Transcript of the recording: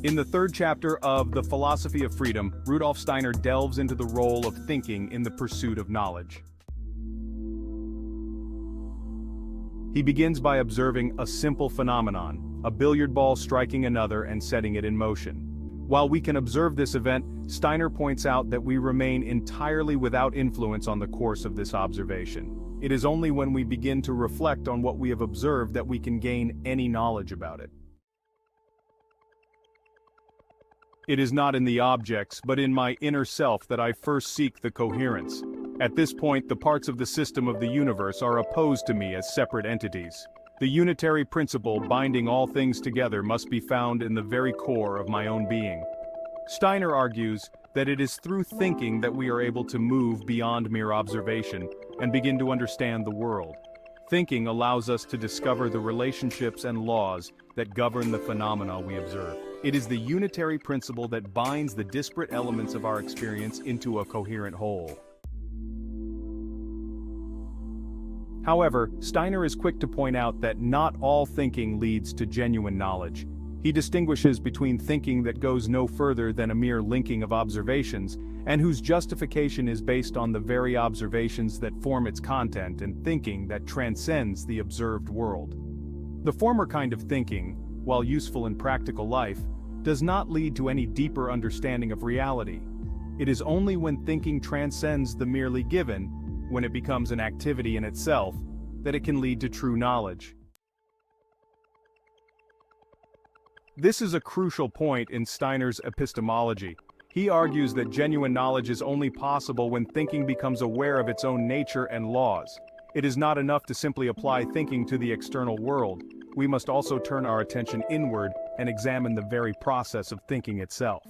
In the third chapter of The Philosophy of Freedom, Rudolf Steiner delves into the role of thinking in the pursuit of knowledge. He begins by observing a simple phenomenon, a billiard ball striking another and setting it in motion. While we can observe this event, Steiner points out that we remain entirely without influence on the course of this observation. It is only when we begin to reflect on what we have observed that we can gain any knowledge about it. It is not in the objects, but in my inner self that I first seek the coherence. At this point, the parts of the system of the universe are opposed to me as separate entities. The unitary principle binding all things together must be found in the very core of my own being. Steiner argues that it is through thinking that we are able to move beyond mere observation and begin to understand the world. Thinking allows us to discover the relationships and laws that govern the phenomena we observe. It is the unitary principle that binds the disparate elements of our experience into a coherent whole. However, Steiner is quick to point out that not all thinking leads to genuine knowledge. He distinguishes between thinking that goes no further than a mere linking of observations, and whose justification is based on the very observations that form its content, and thinking that transcends the observed world. The former kind of thinking, while useful in practical life, does not lead to any deeper understanding of reality. It is only when thinking transcends the merely given, when it becomes an activity in itself, that it can lead to true knowledge. This is a crucial point in Steiner's epistemology. He argues that genuine knowledge is only possible when thinking becomes aware of its own nature and laws. It is not enough to simply apply thinking to the external world. We must also turn our attention inward and examine the very process of thinking itself.